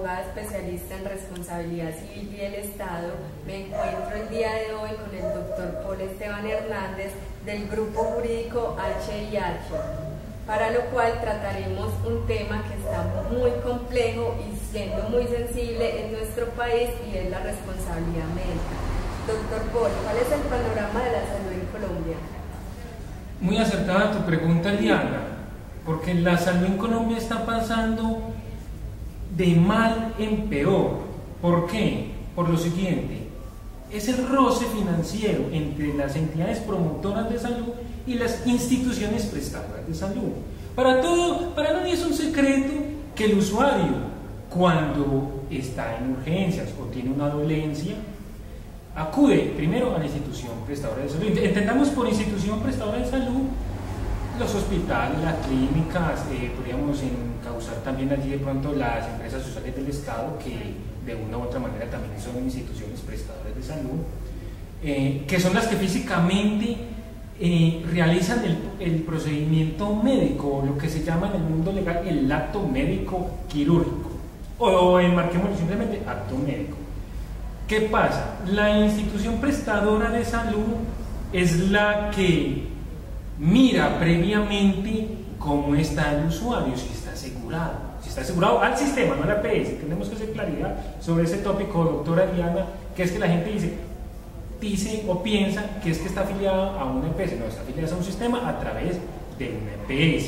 abogada especialista en responsabilidad civil y del Estado. Me encuentro el día de hoy con el doctor Paul Esteban Hernández del Grupo Jurídico HIH, para lo cual trataremos un tema que está muy complejo y siendo muy sensible en nuestro país, y es la responsabilidad médica. Doctor Paul, ¿cuál es el panorama de la salud en Colombia? Muy acertada tu pregunta, Liana, porque la salud en Colombia está pasando de mal en peor. ¿Por qué? Por lo siguiente: es el roce financiero entre las entidades promotoras de salud y las instituciones prestadoras de salud. Para nadie es un secreto que el usuario, cuando está en urgencias o tiene una dolencia, acude primero a la institución prestadora de salud. Entendamos por institución prestadora de salud los hospitales, las clínicas, podríamos encauzar también allí de pronto las empresas sociales del Estado, que de una u otra manera también son instituciones prestadoras de salud, que son las que físicamente realizan el procedimiento médico, lo que se llama en el mundo legal el acto médico quirúrgico, o enmarquémoslo simplemente acto médico. ¿Qué pasa? La institución prestadora de salud es la que mira previamente cómo está el usuario, si está asegurado al sistema, no a la EPS. Tenemos que hacer claridad sobre ese tópico, doctora Diana, que es que la gente dice o piensa que es que está afiliada a una EPS. No, está afiliada a un sistema a través de una EPS,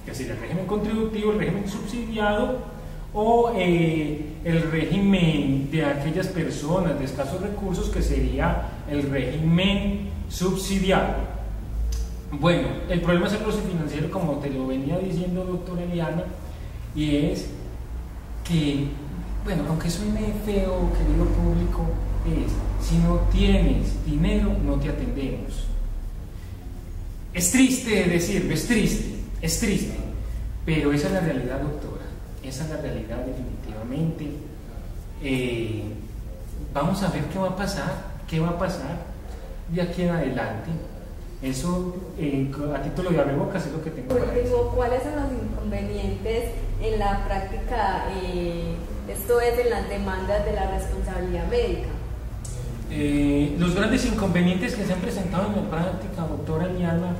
que sería el régimen contributivo, el régimen subsidiado, o el régimen de aquellas personas de escasos recursos, que sería el régimen subsidiado. Bueno, el problema es el roce financiero, como te lo venía diciendo, doctora Eliana, y es que, bueno, aunque suene feo, querido público, si no tienes dinero, no te atendemos. Es triste decirlo, es triste, pero esa es la realidad, doctora. Esa es la realidad, definitivamente. Vamos a ver qué va a pasar de aquí en adelante. Eso, a título de abrebocas, es lo que tengo para decir. ¿Cuáles son los inconvenientes en la práctica, esto es, en las demandas de la responsabilidad médica? Los grandes inconvenientes que se han presentado en la práctica, doctora Liana,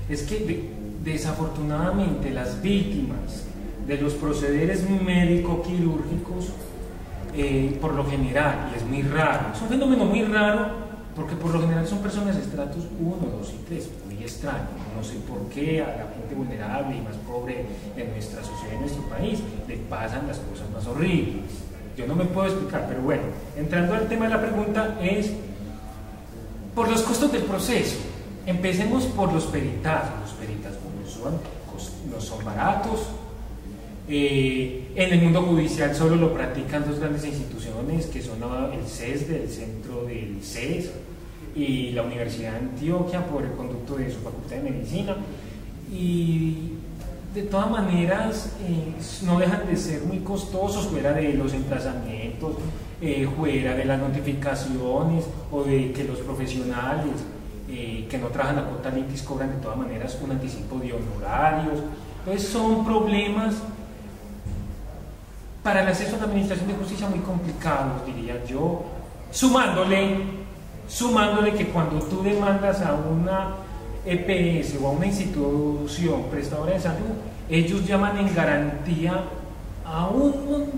es que desafortunadamente las víctimas de los procederes médico-quirúrgicos, por lo general, y es muy raro, es un fenómeno muy raro, porque por lo general son personas de estratos 1, 2 y 3, muy extraño. No sé por qué a la gente vulnerable y más pobre de nuestra sociedad, de nuestro país, le pasan las cosas más horribles. Yo no me puedo explicar, pero bueno, entrando al tema de la pregunta, es por los costos del proceso. Empecemos por los peritazos. Los peritazos no son baratos. En el mundo judicial solo lo practican dos grandes instituciones, que son el CESDE, el Centro del CES, y la Universidad de Antioquia, por el conducto de su Facultad de Medicina. Y de todas maneras no dejan de ser muy costosos, fuera de los emplazamientos, fuera de las notificaciones, o de que los profesionales que no trabajan a cuota litis cobran de todas maneras un anticipo de honorarios. Entonces son problemas para el acceso a la administración de justicia muy complicados, diría yo, sumándole que cuando tú demandas a una EPS o a una institución prestadora de salud, ellos llaman en garantía a un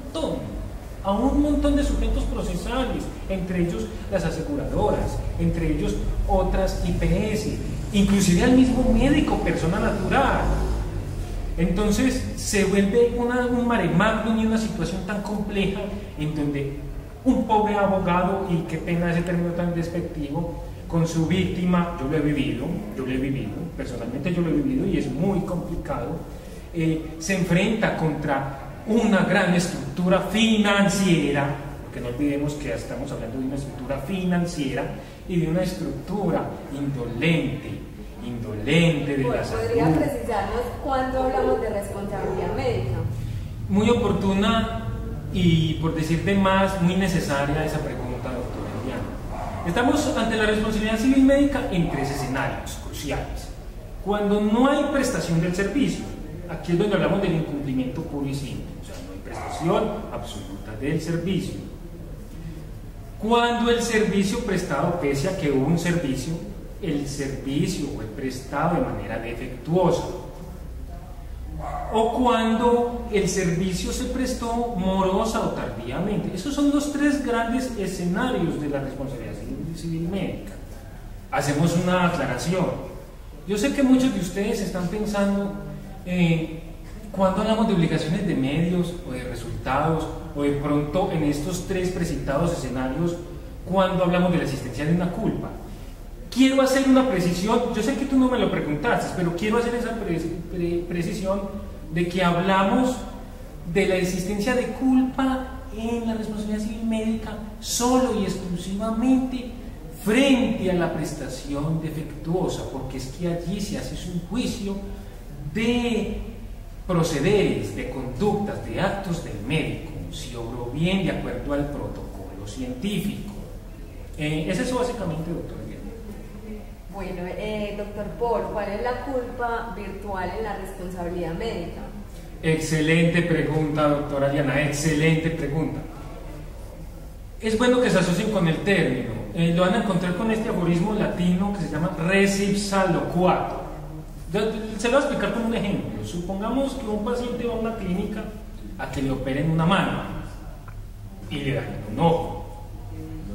montón de sujetos procesales, entre ellos las aseguradoras, entre ellos otras IPS, inclusive al mismo médico, persona natural. Entonces se vuelve un mare magnum y una situación tan compleja, en donde un pobre abogado, y qué pena ese término tan despectivo, con su víctima, yo lo he vivido, personalmente yo lo he vivido, y es muy complicado, se enfrenta contra una gran estructura financiera, porque no olvidemos que estamos hablando de una estructura financiera y de una estructura indolente de la salud. ¿Podría precisarnos cuándo hablamos de responsabilidad médica? Muy oportuna y, por decir de más, muy necesaria esa pregunta, doctora Eliana. Estamos ante la responsabilidad civil médica en tres escenarios cruciales. Cuando no hay prestación del servicio, aquí es donde hablamos del incumplimiento puro y simple, o sea, no hay prestación satisfacción absoluta del servicio. Cuando el servicio prestado, pese a que hubo un servicio, el servicio fue prestado de manera defectuosa, o cuando el servicio se prestó morosa o tardíamente. Esos son los tres grandes escenarios de la responsabilidad civil médica. Hacemos una aclaración. Yo sé que muchos de ustedes están pensando, cuando hablamos de obligaciones de medios o de resultados, o de pronto en estos tres precitados escenarios, cuando hablamos de la existencia de una culpa. Quiero hacer una precisión, yo sé que tú no me lo preguntaste, pero quiero hacer esa precisión de que hablamos de la existencia de culpa en la responsabilidad civil médica solo y exclusivamente frente a la prestación defectuosa, porque es que allí se hace un juicio de procederes, de conductas, de actos del médico, si obró bien de acuerdo al protocolo científico. Es eso básicamente, doctor. Bueno, doctor Paul, ¿cuál es la culpa virtual en la responsabilidad médica? Excelente pregunta, doctora Diana, excelente pregunta. Es bueno que se asocien con el término. Lo van a encontrar con este aforismo latino que se llama res ipsa loquatur. Se lo voy a explicar con un ejemplo. Supongamos que un paciente va a una clínica a que le operen una mano y le dan un ojo.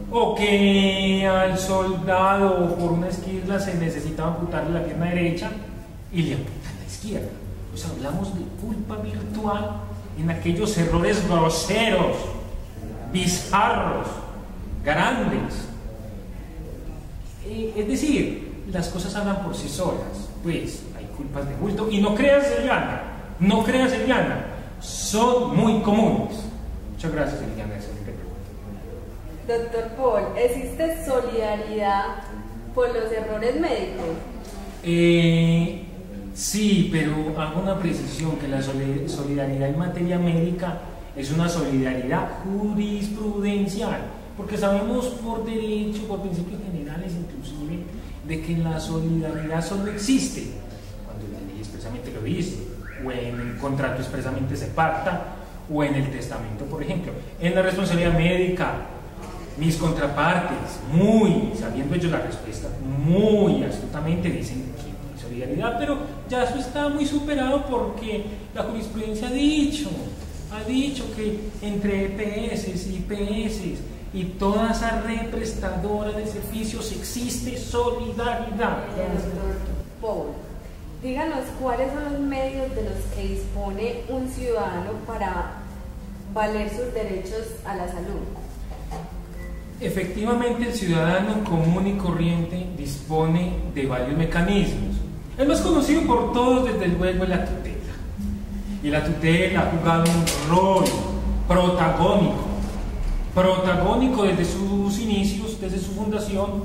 O que al soldado por una esquirla se necesitaba amputarle la pierna derecha y le amputan la izquierda. Pues hablamos de culpa virtual en aquellos errores groseros, bizarros, grandes. Es decir, las cosas hablan por sí solas. Pues hay culpas de bulto. Y no creas, Eliana, no creas, Eliana, son muy comunes. Muchas gracias, Eliana. Doctor Paul, ¿existe solidaridad por los errores médicos? Sí, pero hago una precisión, que la solidaridad en materia médica es una solidaridad jurisprudencial, porque sabemos por derecho, por principios generales inclusive, de que la solidaridad solo existe cuando la ley expresamente lo dice, o en el contrato expresamente se pacta, o en el testamento, por ejemplo. En la responsabilidad médica, mis contrapartes, muy, sabiendo ellos la respuesta, muy astutamente dicen que no hay solidaridad, pero ya eso está muy superado porque la jurisprudencia ha dicho que entre EPS y IPS y toda esa red prestadora de servicios existe solidaridad. Doctor Paul, díganos cuáles son los medios de los que dispone un ciudadano para valer sus derechos a la salud. Efectivamente, el ciudadano común y corriente dispone de varios mecanismos. El más conocido por todos, desde luego, es la tutela. Y la tutela ha jugado un rol protagónico desde sus inicios, desde su fundación,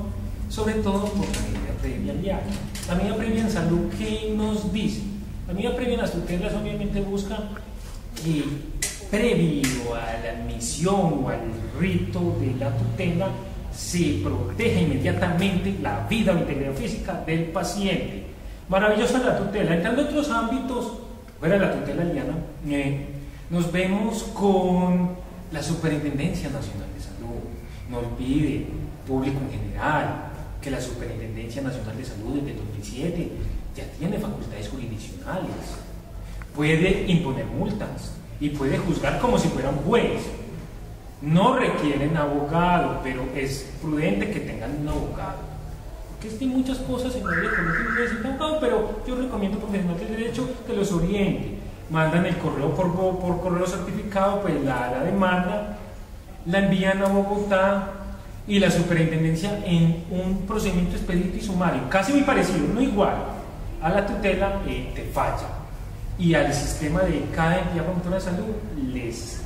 sobre todo por la medida previa diaria. La medida previa en salud, ¿qué nos dice? La medida previa en las tutelas obviamente busca que previo a la admisión o al rito de la tutela se proteja inmediatamente la vida o integridad física del paciente. Maravillosa la tutela. Entrando en otros ámbitos, fuera de la tutela, Liana, nos vemos con la Superintendencia Nacional de Salud. No olvide, público en general, que la Superintendencia Nacional de Salud desde 2007 ya tiene facultades jurisdiccionales, puede imponer multas y puede juzgar como si fuera un juez. No requieren abogado, pero es prudente que tengan un abogado, porque es que hay muchas cosas en la ley que no necesitan abogado, pero yo recomiendo profesional del derecho que los oriente. Mandan el correo por correo certificado, pues la demanda, la envían a Bogotá y la superintendencia en un procedimiento expedito y sumario, casi muy parecido, no igual a la tutela, te falla. Y al sistema de cada entidad promotora de salud les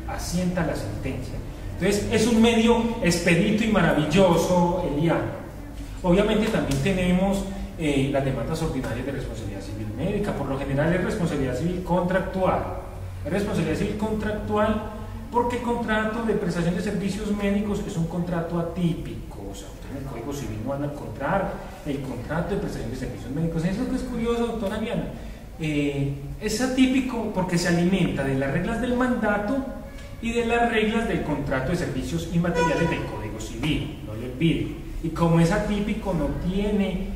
asienta la sentencia. Entonces es un medio expedito y maravilloso, Eliana. Obviamente también tenemos las demandas ordinarias de responsabilidad civil médica. Por lo general es responsabilidad civil contractual. Es responsabilidad civil contractual porque el contrato de prestación de servicios médicos es un contrato atípico. O sea, ustedes en el Código Civil no van a encontrar el contrato de prestación de servicios médicos. Eso es curioso, doctora Diana. Es atípico porque se alimenta de las reglas del mandato y de las reglas del contrato de servicios inmateriales del Código Civil, no lo olviden. Y como es atípico, no tiene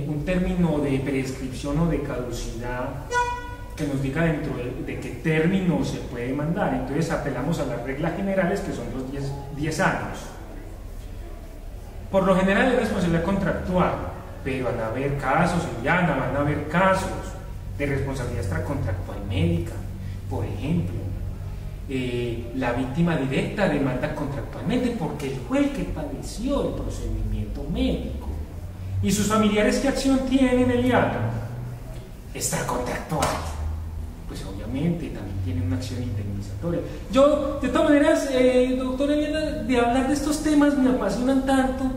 un término de prescripción o de caducidad que nos diga dentro de qué término se puede demandar. Entonces apelamos a las reglas generales, que son los 10 años. Por lo general es responsabilidad contractual, pero van a haber casos, Eliana, van a haber casos de responsabilidad extracontractual médica. Por ejemplo, la víctima directa demanda contractualmente porque fue el que padeció el procedimiento médico. ¿Y sus familiares qué acción tienen, Eliana? Extracontractual. Pues obviamente también tienen una acción indemnizatoria. Yo, de todas maneras, doctora Eliana, de hablar de estos temas me apasionan tanto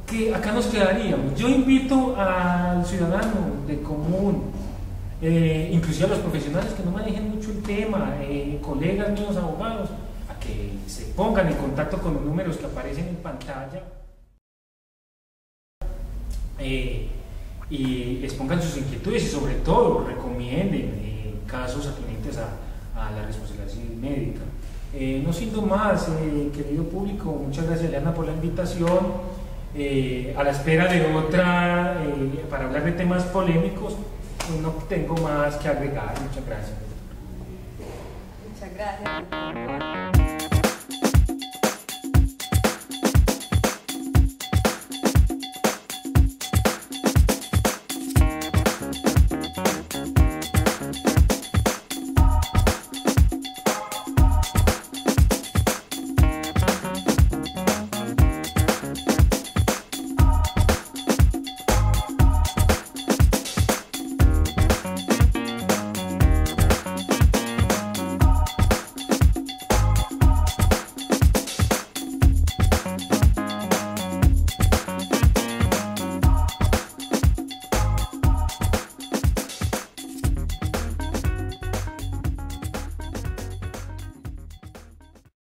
que acá nos quedaríamos. Yo invito al ciudadano de común, inclusive a los profesionales que no manejen mucho el tema, colegas míos abogados, a que se pongan en contacto con los números que aparecen en pantalla y expongan sus inquietudes y sobre todo recomienden casos atinentes a la responsabilidad civil médica. No siendo más, querido público, muchas gracias, Eliana, por la invitación. A la espera de otra, para hablar de temas polémicos, no tengo más que agregar. Muchas gracias. Muchas gracias.